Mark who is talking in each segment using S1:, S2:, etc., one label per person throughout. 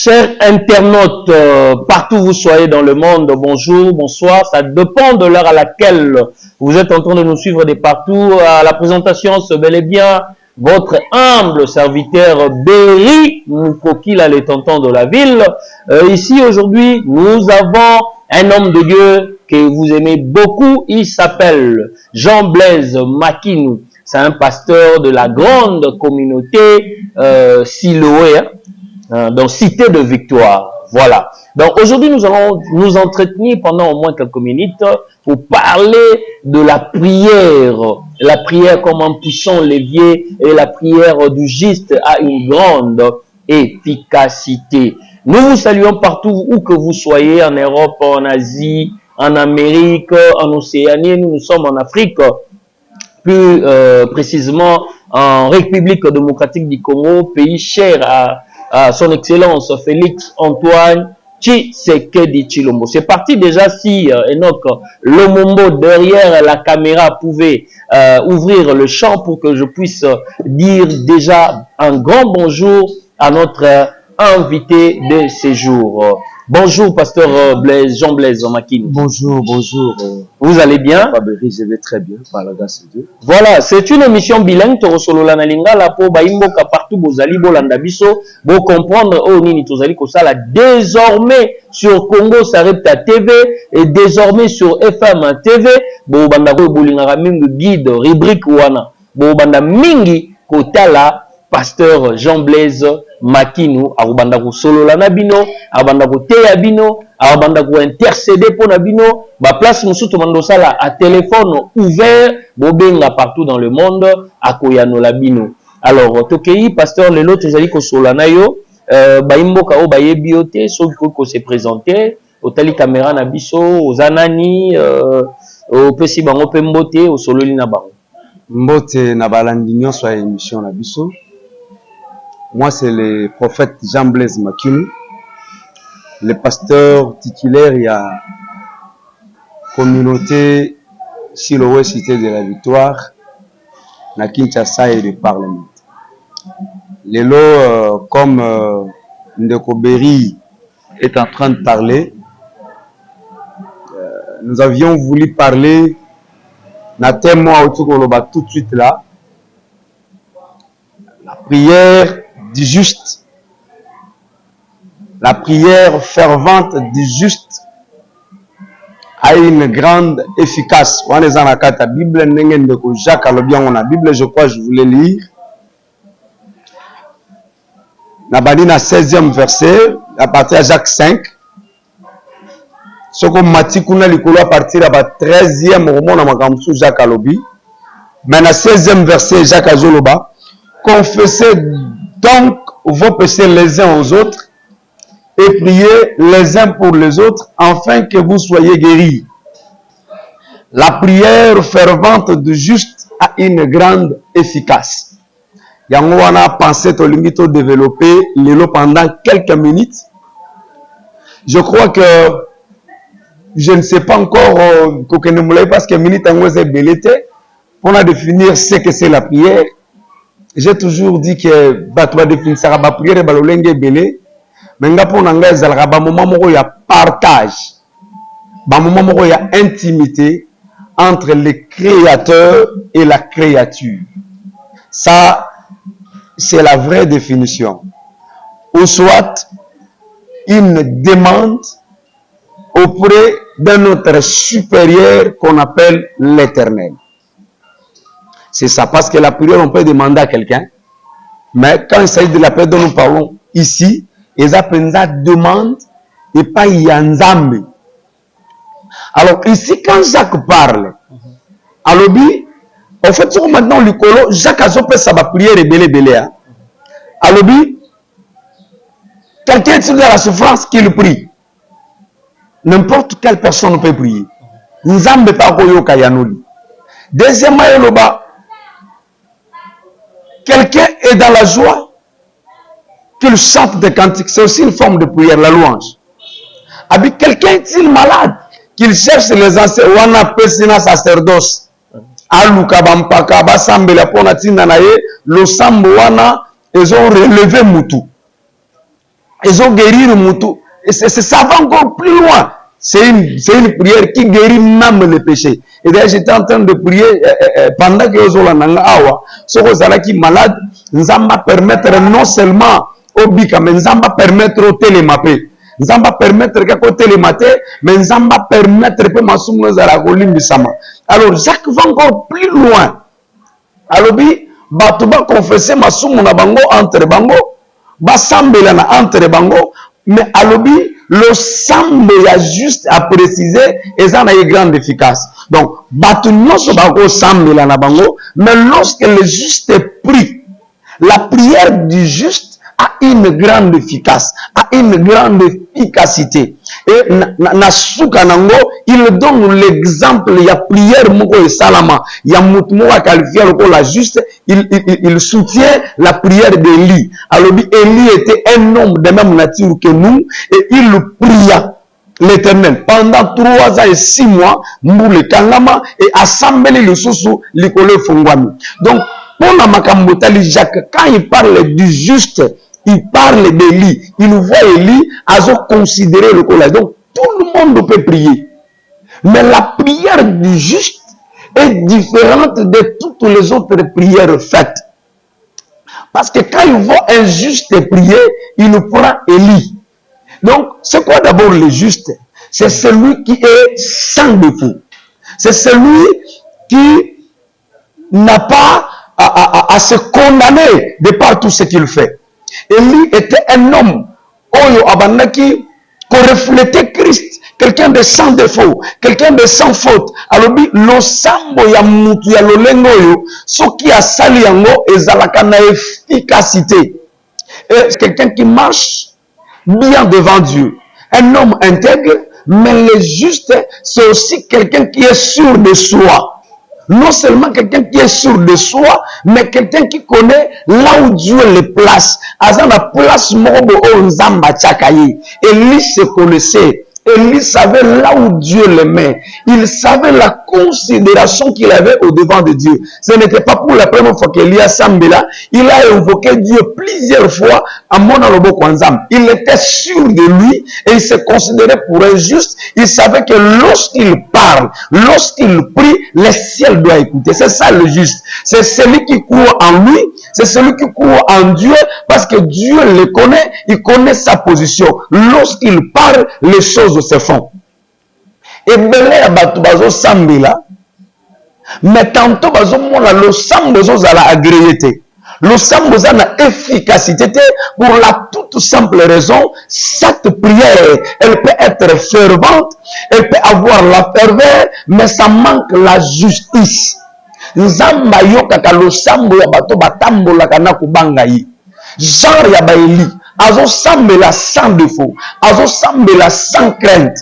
S1: Chers internautes, partout où vous soyez dans le monde, bonjour, bonsoir. Ça dépend de l'heure à laquelle vous êtes en train de nous suivre de partout. À la présentation, c'est bel et bien votre humble serviteur Berry Moukokila, le tonton de la ville. Ici, aujourd'hui, nous avons un homme de Dieu que vous aimez beaucoup. Il s'appelle Jean-Blaise Makinou. C'est un pasteur de la grande communauté Siloé, donc Cité de Victoire. Voilà. Donc aujourd'hui, nous allons nous entretenir pendant au moins quelques minutes pour parler de la prière comme un puissant levier, et la prière du juste a une grande efficacité. Nous vous saluons partout où que vous soyez, en Europe, en Asie, en Amérique, en Océanie. Nous sommes en Afrique, plus précisément en République démocratique du Congo, pays cher à son excellence Félix Antoine Tshisekedi Tshilombo. C'est parti déjà. Si Enoch Lomombo derrière la caméra pouvait ouvrir le champ pour que je puisse dire déjà un grand bonjour à notre invité de ce jour. Bonjour, pasteur Blaise, Jean-Blaise Makinou.
S2: Bonjour, bonjour.
S1: Vous allez bien?
S2: Je vais très bien, par la grâce de Dieu.
S1: Voilà, c'est une émission bilingue. Torosolola na lingala po baimboka partout bozali bolanda biso, bo comprendre oh nini tozali kosala désormais sur Congo Sarepta TV et désormais sur FM TV. Bo banda ko bolingaka mingi guide rubrique wana. Bo banda mingi kotala pasteur Jean-Blaise Makinou, abanda ko solola na bino, abanda ko teya bino, abanda ko intercéder pour na bino, ba place musutu mandosala à téléphone ouvert, bobenga partout dans le monde, akoyano la bino. Alors, tokei pasteur lelo tozali ko solola na yo, ba imboka o ba yebiote, soki ko se présenter, otali caméra na biso, ozanani, o pesi bango pe mbote, o sololi na bango.
S2: Mbote na balandi nyonso ya émission na biso. Moi, c'est le prophète Jean-Blaise Makinou, le pasteur titulaire il y a communauté Siloé Cité de la Victoire, na Kinshasa et le Parlement. Lelo, comme Ndeko Berry est en train de parler, nous avions voulu parler na thème tout de suite là, la prière du juste, la prière fervente du juste a une grande efficace. On est dans la Bible, Jacques Alobian, on a Bible, je crois, je voulais lire. Nabani na 16e verset, à partir de Jacques 5. Ce qu'on m'a dit qu'on a à partir de la 13e roman dans ma Jacques Alobi. Mais na 16e verset, Jacques Azoloba, confessez donc vos péchés les uns aux autres et priez les uns pour les autres afin que vous soyez guéris. La prière fervente du juste a une grande efficace. Yango wana pensé to limito développer lelo pendant quelques minutes. Je crois que je ne sais pas encore parce que minute en est belete pour définir ce que c'est la prière. J'ai toujours dit que batwa définir ça la prière et balolenge belé mais nga pour nanga ezalaka ba moment moko ya partage, ba moment moko ya intimité entre le créateur et la créature. Ça c'est la vraie définition. Ou soit une demande auprès d'un autre supérieur qu'on appelle l'Éternel. C'est ça, parce que la prière, on peut demander à quelqu'un, mais quand il s'agit de la prière dont nous parlons ici, ils appellent ça demande et pas yanzambe. Alors ici, quand Jacques parle, alors en fait, sur maintenant le colo, Jacques a fait sa prière et belé. Alors quelqu'un est dans la souffrance qui le prie. N'importe quelle personne peut prier. Nzambe pas koyo kayanoli. Deuxièmement, quelqu'un est dans la joie, qu'il chante des cantiques. C'est aussi une forme de prière, la louange. Avec quelqu'un est-il malade, qu'il cherche les anciens, wana pesina sacerdoce. Aluka bampaka basambela pona tinda na ye, lo sambo wana, ils ont relevé mutu. Ils ont guéri le moutou. Et ça va encore plus loin. C'est une prière qui guérit même les péchés. Et d'ailleurs, j'étais en train de prier pendant que vous avez ce que qui malade, nous allons permettre non seulement au bika, mais nous allons permettre au télémapé. Nous allons permettre qu'au télématé, mais nous allons permettre que Massoum nous a. Alors, Jacques va encore plus loin. Alors, Batouba confesser Massoum na bango entre bango, Basambelana entre bango, mais alobi le sambe a juste à préciser et ça n'a eu grande efficace. Donc, Batounon se bango sambelana bango, mais lorsque le juste est pris, la prière du juste a une grande efficace, a une grande efficacité. Et Nasuka Nango, il donne l'exemple, il y a prière Moko et Salama, il y a Moutmoua qualifié la juste, il soutient la prière d'Élie. Alors, Élie était un homme de même nature que nous, et il pria l'Éternel pendant 3 ans et 6 mois, Moule Kangama, et assemblé le Sousou, l'Ikole Fongwami. Donc, pour la Makambotali Jacques, quand il parle du juste, il parle d'Élie. Il voit Élie à considérer le collège. Donc, tout le monde peut prier. Mais la prière du juste est différente de toutes les autres prières faites. Parce que quand il voit un juste prier, il prend Élie. Donc, c'est quoi d'abord le juste? C'est celui qui est sans défaut. C'est celui qui n'a pas à se condamner de par tout ce qu'il fait. Élie était un homme qui reflétait Christ, quelqu'un de sans défaut, quelqu'un de sans faute. Alors, le sambo ya mutu ya lolengo yo, ce qui a sali yango ezalaka na efficacité. Et quelqu'un qui marche bien devant Dieu, un homme intègre, mais le juste, c'est aussi quelqu'un qui est sûr de soi. Non seulement quelqu'un qui est sûr de soi, mais quelqu'un qui connaît là où Dieu le place. Azan la place mobo o nzamba tchakaye. Élie se connaissait. Élie savait là où Dieu le met. Il savait la considération qu'il avait au devant de Dieu. Ce n'était pas pour la première fois qu'Élie a Sambela. Il a invoqué Dieu plusieurs fois à Monalobo Kwanzam. Il était sûr de lui et il se considérait pour un juste. Il savait que lorsqu'il parle, lorsqu'il prie, le ciel doit écouter. C'est ça le juste. C'est celui qui croit en lui. C'est celui qui croit en Dieu parce que Dieu le connaît. Il connaît sa position. Lorsqu'il parle, les choses se font. Et belé ya batu bazo sambela, mais tantôt bazo mona le sambo zo ala agréé. Le sambo za na efficacité pour la toute simple raison, cette prière, elle peut être fervente, elle peut avoir la ferveur, mais ça manque la justice. Nzamba yoka ka lo sambo ya bato batambola kana kubanga yi. Genre ya baeli. Azo sambela sans défaut, azo sambela sans crainte.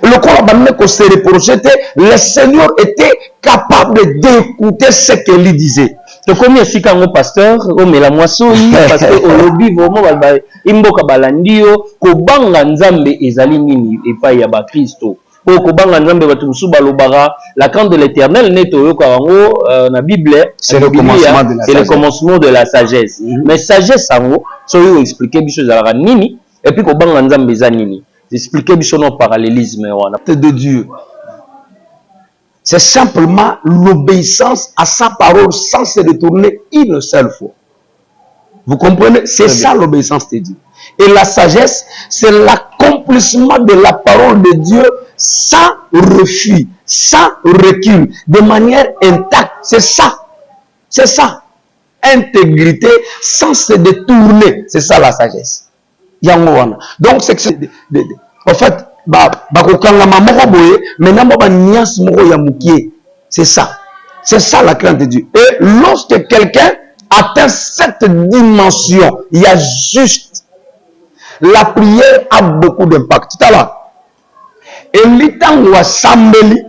S2: Le corps que se reprochait, le Seigneur était capable d'écouter ce qu'il disait.
S1: Donc, comme il y a un pasteur, on met la moisson, parce que au lobby, vraiment, imboka balandio, kobanga nzambe ezali nini et pas yaba Christo. Pour kobanga nzambe batusu balobara, la crainte de l'Éternel n'est au karango na Bible,
S2: c'est le
S1: commencement de la sagesse. Mais sagesse sango, soyo expliquer biso zalaka nini et puis kobanga nzambe za nini. Expliquer biso no parallélisme wana
S2: de Dieu. C'est simplement l'obéissance à sa parole sans se retourner une seule fois. Vous comprenez? C'est ça l'obéissance de Dieu. Et la sagesse, c'est l'accomplissement de la parole de Dieu sans refus, sans recul, de manière intacte. C'est ça. C'est ça. Intégrité sans se détourner. C'est ça la sagesse. Donc, c'est que en fait, c'est ça. C'est ça la crainte de Dieu. Et lorsque quelqu'un atteint cette dimension, il y a juste la prière a beaucoup d'impact. Tout à l'heure. Et l'itangwa sambeli,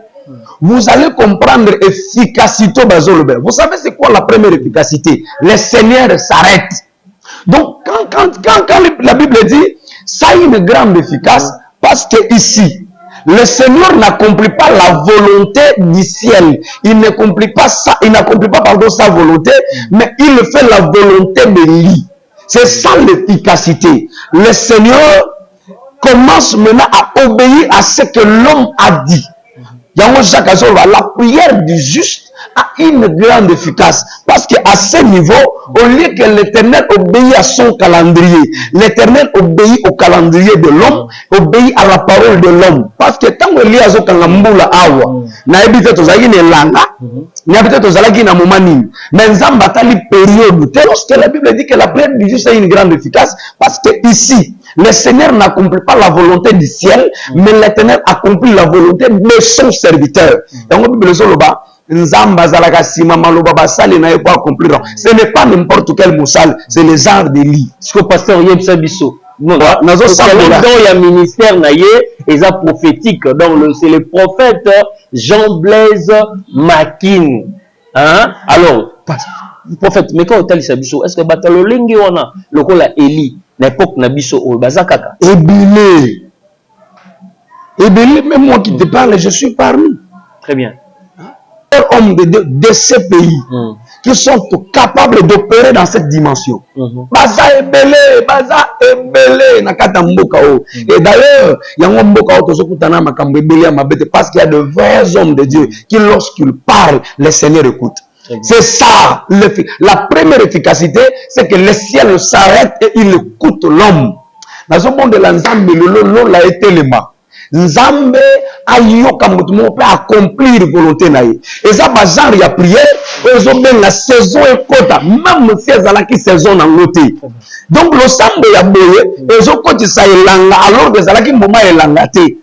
S2: vous allez comprendre efficacité bazolobe. Vous savez c'est quoi la première efficacité? Le Seigneur s'arrête. Donc quand la Bible dit ça a une grande efficace parce que ici le Seigneur n'accomplit pas la volonté du ciel. Il n'accomplit pas ça, il n'accomplit pas pardon sa volonté, mais il fait la volonté de lui. C'est ça l'efficacité. Le Seigneur commence maintenant à obéir à ce que l'homme a dit. La prière du juste a une grande efficace. Parce qu'à ce niveau, au lieu que l'Éternel obéit à son calendrier, l'Éternel obéit au calendrier de l'homme, obéit à la parole de l'homme. Parce que tant que l'Éternel a awa, na ebite tozaki ne langa, na ebite tozalaki na momani, mais nzamba tali période. Lorsque la Bible dit que la prière du juste a une grande efficace, parce que ici, le Seigneur n'accomplit pas la volonté du ciel, mais l'Éternel accomplit la volonté de son serviteur. Donc, ce n'est pas n'importe quel moussal, c'est le genre de lit.
S1: Ce que pasteur Yebsa Bisso. Dans le ministère et ça prophétique. C'est le prophète Jean-Blaise Makin. Hein? Alors, prophète, mais quand on Bisso, est-ce que Batalo Lingi wana lokola Eli l'époque na Bisso o bazakaka?
S2: Ebélé, même moi qui te parle, je suis parmi.
S1: Très bien.
S2: Hommes de ces pays qui sont capables d'opérer dans cette dimension. Baza ebélé, nakata mboka o. Et d'ailleurs, il y a un mboka o tozokutana makambo ebélé mabete parce qu'il y a de vrais hommes de Dieu qui lorsqu'ils parlent, le Seigneur écoute. C'est ça, la première efficacité, c'est que le ciel s'arrête et il écoute l'homme. Dans ce monde de l'ensemble, l'eau l'a été le mât. Nzambe ayoka mutu mo pe accomplir volonté na ye. Et ça ba genre ya prière, ozo ben la saison ekota, même si ezala ki saison na ngote. Donc le sambe ya boye, ozo koti sa elanga alors que ezala ki moment elanga te.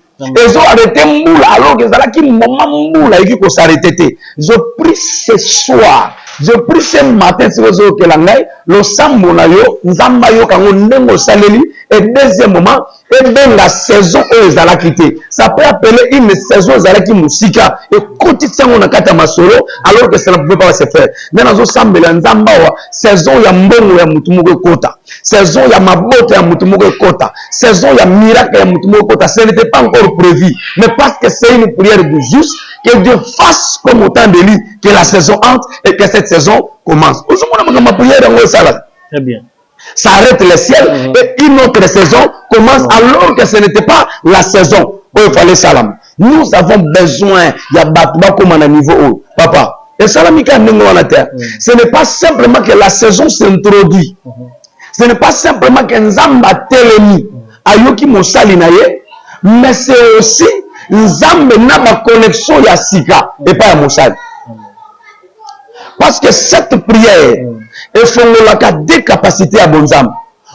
S2: Ozo arrêter mboula alors que ezala ki moment mboula eki ko s'arrêter te. Je prie ce soir, je prie ce matin si ozo ke langai, le sambo na yo, nzamba yo kango ndengo saleli. Et deuxième moment, et bien la saison où ils allaient quitter. Ça peut appeler une saison où ils allaient quitter Moussika. Et quotidiennement on a kata masolo alors que ça ne pouvait pas se faire. Mais dans ce samedi, saison il y a mbongo ya mutumugo kota. Saison il y a mabote ya mutumugo kota. Saison il y a miracle ya mutumugo kota. Ce n'était pas encore prévu. Mais parce que c'est une prière du juste, que Dieu fasse comme au temps de lui, que la saison entre et que cette saison commence.
S1: Très bien.
S2: Ça arrête le ciel et une autre saison commence alors que ce n'était pas la saison où il fallait salam. Nous avons besoin de comme à niveau haut. Papa, et salamika n'est la terre. Ce n'est pas simplement que la saison s'introduit. Ce n'est pas simplement que Nzamba telemi ayoki mosali naye, mais c'est aussi Nzambe na ba connexion ya sika et pas ya mosali. Parce que cette prière et fongolaka des capacités à bonzam.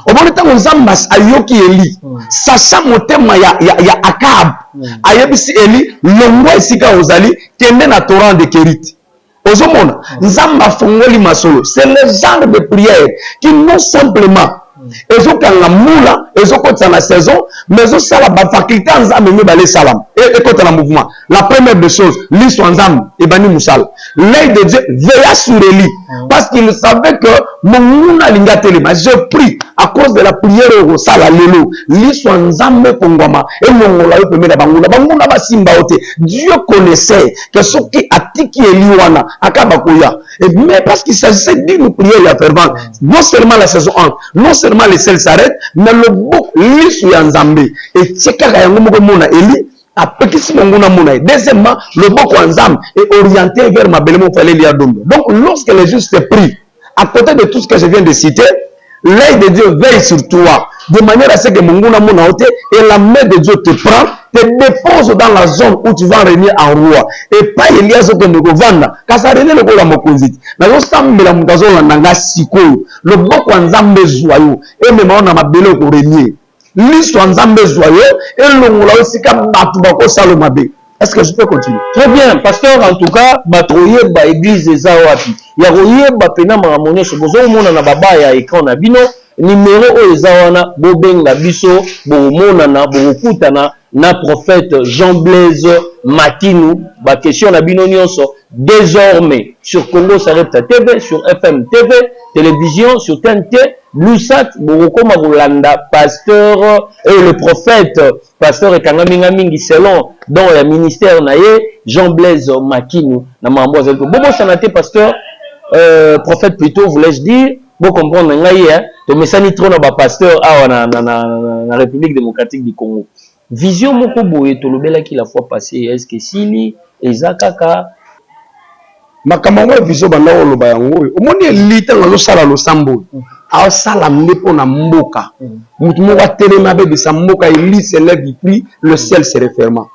S2: Au moment où Nzamba ayoki Eli, sachant motema ya Akab, ayebisi Eli, longwa esika ozali, kende na torrent de Kérit. Ozomona, Nzamba fongoli masolo. C'est le genre de prière qui non simplement ezokanga mula, ezokota na saison, mais ezosala ba faculté Nzamba mibale salam. Et kota na mouvement. La première des choses, l'histoire Nzamba et bani musal. L'œil de Dieu veilla sur Eli parce qu'il savait que mon linga telema. Je prie à cause de la prière au sala lelo. L'histoire Nzamba kongoma et mon la yo pemela banguna banguna basimba ote. Dieu connaissait que ce qui atiki Eli wana akaba koya. Mais parce qu'il s'agissait d'une prière fervente, non seulement la saison entre, non seulement les ciels s'arrêtent, mais le beau l'histoire Nzamba et tcheka yango moko mona Eli. Deuxièmement, le boko Nzambe est orienté vers ma belle Donc, lorsque les justes prient, à côté de tout ce que je viens de citer, l'œil de Dieu veille sur toi, de manière à ce que Monguna Monaote et la main de Dieu te prend, te dépose dans la zone où tu vas régner en roi. Et pas Elias que nous vanda, car ça règne le Gola Mokozit. Mais au Sam de la Mutazo Nanga Siko, le boko Nzambe joyeux, et même on a ma belle pour régner. L'histoire Nzambe joyeux et l'ongola aussi comme Batubako Salomabe. Est-ce que je peux continuer?
S1: Très bien, pasteur. En tout cas, batoye ba église des Awapi. Ya roye ba pena maramone sobozo mona na baba ya écran na bino numéro o ezawana bobenga biso bo mona na bo kutana na prophète Jean-Blaise Makinou ba question na bino nyonso désormais sur Congo Sarepta TV, sur FM TV, télévision, sur TNT. Lusat, Borokoma Rolanda, pasteur et le prophète, pasteur et Kangamingamingi, selon dans le ministère Naye, Jean-Blaise Makinou, Namamboise. Bobo Sanate, pasteur, prophète plutôt, voulais-je dire, vous comprenez, tomesani trop na ba pasteur awa na République démocratique du Congo. Vision moko boye tolobelaki la fois passée, est-ce que sili ezakaka
S2: makambo vision banda oloba yango omoni elita ngazo sala losambo a sala mpepo na mboka mutu moko atelema be de sa mboka, il se lève du prix, le ciel se referma.